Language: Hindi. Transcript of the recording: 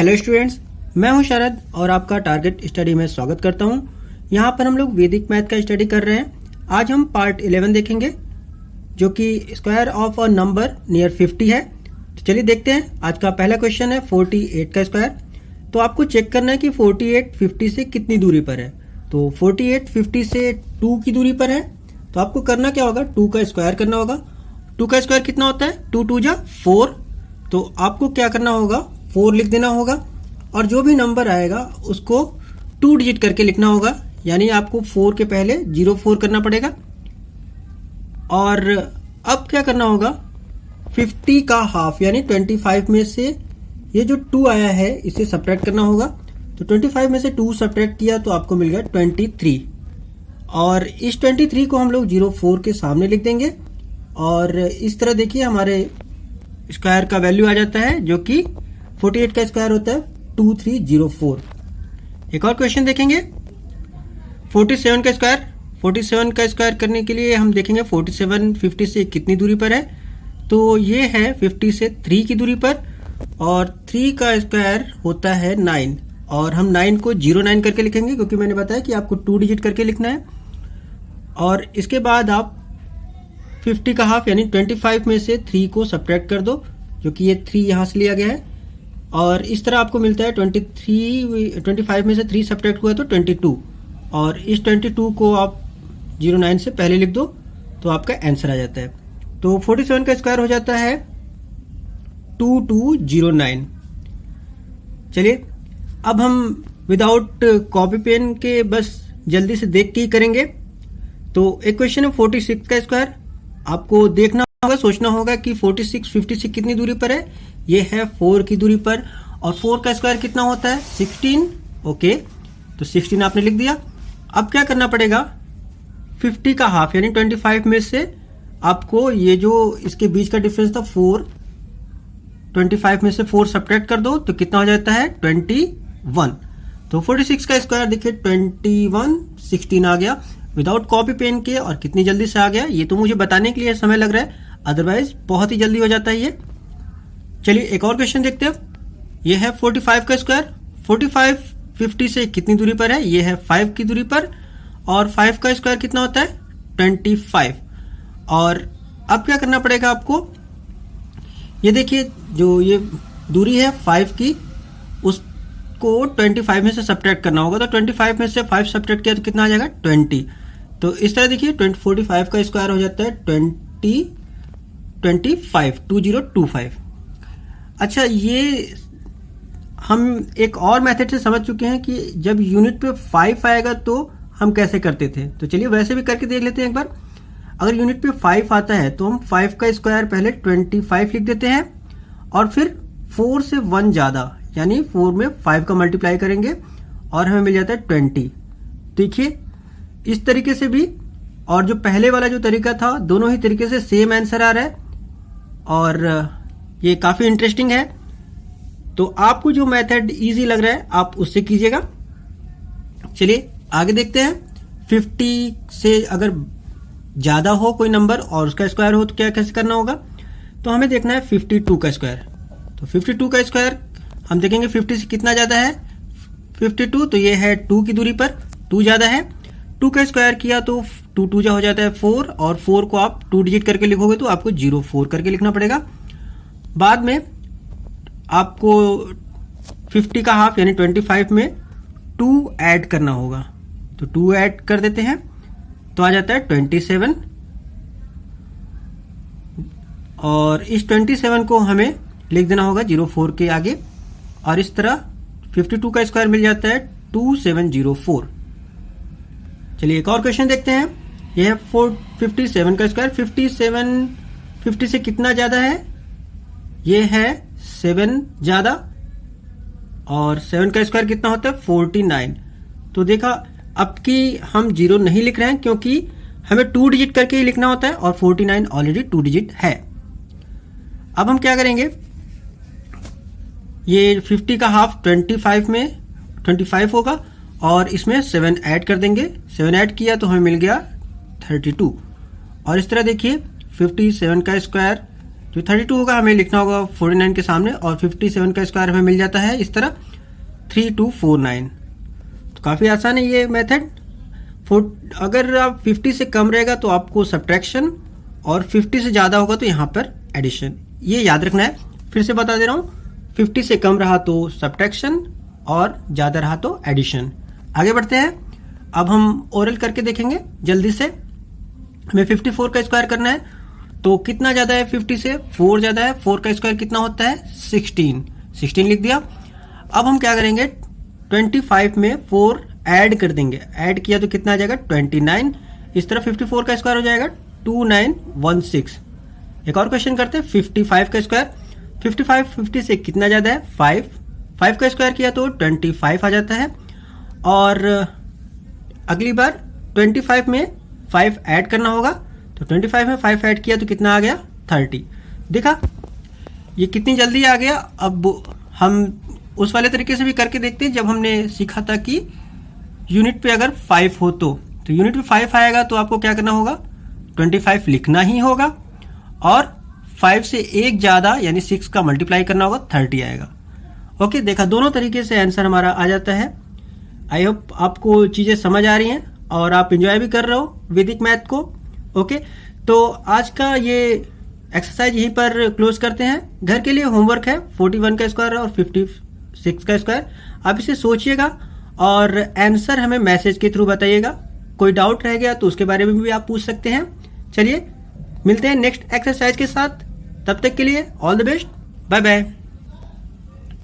हेलो स्टूडेंट्स, मैं हूं शरद और आपका टारगेट स्टडी में स्वागत करता हूं। यहां पर हम लोग वैदिक मैथ का स्टडी कर रहे हैं। आज हम पार्ट 11 देखेंगे जो कि square of a number near 50 है। तो चलिए देखते हैं। आज का पहला क्वेश्चन है 48 का स्क्वायर। तो आपको चेक करना है कि 48 50 से कितनी दूरी पर है। तो 48 50 से 2 की दूरी पर है। तो आपको करना क्या होगा, 2 का स्क्वायर करना होगा। 2 का स्क्वायर कितना होता है, 2 2 जा 4। तो आपको क्या करना होगा, 4 लिख देना होगा और जो भी नंबर आएगा उसको 2 डिजिट करके लिखना होगा। यानी आपको 4 के पहले 04 करना पड़ेगा। और अब क्या करना होगा, 50 का हाफ यानी 25 में से ये जो 2 आया है इसे सब्ट्रैक्ट करना होगा। तो 25 में से 2 सब्ट्रैक्ट किया तो आपको मिल गया 23। और इस 23 को हम लोग 04 के सामने लिख देंगे और इस तरह देखिए हमारे स्क्वायर का वैल्यू आ जाता है जो कि 48 का स्क्वायर होता है 2304। एक और क्वेश्चन देखेंगे 47 का स्क्वायर। 47 का स्क्वायर करने के लिए हम देखेंगे 47 50 से कितनी दूरी पर है। तो ये है 50 से 3 की दूरी पर और 3 का स्क्वायर होता है 9 और हम 9 को 09 करके लिखेंगे क्योंकि मैंने बताया कि आपको 2 डिजिट करके लिखना है। और इसके बाद आप 50 का हाफ यानी 25 में से 3 को सब्ट्रैक्ट कर दो, जो कि ये 3 यहाँ से लिया गया है। और इस तरह आपको मिलता है 25 में से 3 सब्ट्रैक्ट हुआ तो 22 और इस 22 को आप 09 से पहले लिख दो तो आपका आंसर आ जाता है। तो 47 का स्क्वायर हो जाता है 2209। चलिए अब हम विदाउट कॉपी पेन के बस जल्दी से देख के ही करेंगे। तो एक क्वेश्चन है 46 का स्क्वायर। आपको देखना होगा, सोचना होगा कि 46 50 से कितनी दूरी पर है। ये है 4 की दूरी पर और 4 का स्क्वायर कितना होता है 16। ओके, तो 16 आपने लिख दिया। अब क्या करना पड़ेगा, 50 का हाफ यानी 25 में से आपको ये जो इसके बीच का डिफरेंस था 4, 25 में से 4 सब्ट्रैक्ट कर दो तो कितना हो जाता है 21। तो 46 का स्क्वायर देखिए 21 16 आ गया विदाउट कॉपी पेन के। और कितनी जल्दी से आ गया, ये तो मुझे बताने के लिए समय लग रहा है, अदरवाइज बहुत ही जल्दी हो जाता है ये। चलिए एक और क्वेश्चन देखते हैं। ये है 45 का स्क्वायर। 45 50 से कितनी दूरी पर है, ये है 5 की दूरी पर और 5 का स्क्वायर कितना होता है 25। और अब क्या करना पड़ेगा आपको, ये देखिए जो ये दूरी है 5 की उसको 25 में से सब्ट्रैक्ट करना होगा। तो 25 में से 5 सब्ट्रैक्ट किया तो कितना आ जाएगा 20। तो इस तरह देखिए 45 का स्क्वायर हो जाता है 2025। अच्छा, ये हम एक और मेथड से समझ चुके हैं कि जब यूनिट पे 5 आएगा तो हम कैसे करते थे। तो चलिए वैसे भी करके देख लेते हैं एक बार। अगर यूनिट पे 5 आता है तो हम 5 का स्क्वायर पहले 25 लिख देते हैं और फिर 4 से 1 ज़्यादा यानी 4 में 5 का मल्टीप्लाई करेंगे और हमें मिल जाता है 20। देखिए इस तरीके से भी और जो पहले वाला जो तरीका था दोनों ही तरीके से सेम आंसर आ रहा है और ये काफ़ी इंटरेस्टिंग है। तो आपको जो मेथड इजी लग रहा है आप उससे कीजिएगा। चलिए आगे देखते हैं। 50 से अगर ज़्यादा हो कोई नंबर और उसका स्क्वायर हो तो क्या कैसे करना होगा। तो हमें देखना है 52 का स्क्वायर। तो 52 का स्क्वायर हम देखेंगे 50 से कितना ज़्यादा है 52। तो ये है 2 की दूरी पर, 2 ज़्यादा है। 2 का स्क्वायर किया तो 2 2 जा हो जाता है 4 और 4 को आप 2 डिजिट करके लिखोगे तो आपको 04 करके लिखना पड़ेगा। बाद में आपको 50 का हाफ यानी 25 में 2 ऐड करना होगा। तो 2 ऐड कर देते हैं तो आ जाता है 27 और इस 27 को हमें लिख देना होगा 04 के आगे और इस तरह 52 का स्क्वायर मिल जाता है 2704। चलिए एक और क्वेश्चन देखते हैं। यह है 57 का स्क्वायर। 57 50 से कितना ज़्यादा है, ये है 7 ज़्यादा और 7 का स्क्वायर कितना होता है 49। तो देखा अब कि हम 0 नहीं लिख रहे हैं क्योंकि हमें 2 डिजिट करके ही लिखना होता है और 49 ऑलरेडी 2 डिजिट है। अब हम क्या करेंगे, ये 50 का हाफ 25 में 25 होगा और इसमें 7 ऐड कर देंगे। 7 ऐड किया तो हमें मिल गया 32 और इस तरह देखिए 57 का स्क्वायर जो 32 होगा हमें लिखना होगा 49 के सामने, और 57 का स्क्वायर हमें मिल जाता है इस तरह 3249। तो काफ़ी आसान है ये मेथड। अगर आप 50 से कम रहेगा तो आपको सब्ट्रैक्शन, और 50 से ज़्यादा होगा तो यहाँ पर एडिशन, ये याद रखना है। फिर से बता दे रहा हूँ, 50 से कम रहा तो सब्ट्रैक्शन और ज़्यादा रहा तो एडिशन। आगे बढ़ते हैं, अब हम ओरल करके देखेंगे जल्दी से। हमें 54 का स्क्वायर करना है, तो कितना ज़्यादा है 50 से? 4 ज़्यादा है। 4 का स्क्वायर कितना होता है? 16 लिख दिया। अब हम क्या करेंगे, 25 में 4 ऐड कर देंगे। ऐड किया तो कितना आ जाएगा? 29। इस तरह 54 का स्क्वायर हो जाएगा 2916। एक और क्वेश्चन करते हैं, 55 का स्क्वायर। 55 50 से कितना ज़्यादा है? 5 का स्क्वायर किया तो 25 आ जाता है। और अगली बार 25 में 5 ऐड करना होगा, तो 25 में 5 ऐड किया तो कितना आ गया? 30। देखा ये कितनी जल्दी आ गया। अब हम उस वाले तरीके से भी करके देखते हैं जब हमने सीखा था कि यूनिट पे अगर 5 हो तो यूनिट पे 5 आएगा तो आपको क्या करना होगा? 25 लिखना ही होगा, और 5 से एक ज़्यादा यानी 6 का मल्टीप्लाई करना होगा, 30 आएगा। ओके, देखा दोनों तरीके से आंसर हमारा आ जाता है। आई होप आपको चीज़ें समझ आ रही हैं और आप इंजॉय भी कर रहे हो वैदिक मैथ को। ओके, तो आज का ये एक्सरसाइज यहीं पर क्लोज करते हैं। घर के लिए होमवर्क है 41 का स्क्वायर और 56 का स्क्वायर। आप इसे सोचिएगा और आंसर हमें मैसेज के थ्रू बताइएगा। कोई डाउट रह गया तो उसके बारे में भी आप पूछ सकते हैं। चलिए मिलते हैं नेक्स्ट एक्सरसाइज के साथ, तब तक के लिए all the best, bye bye.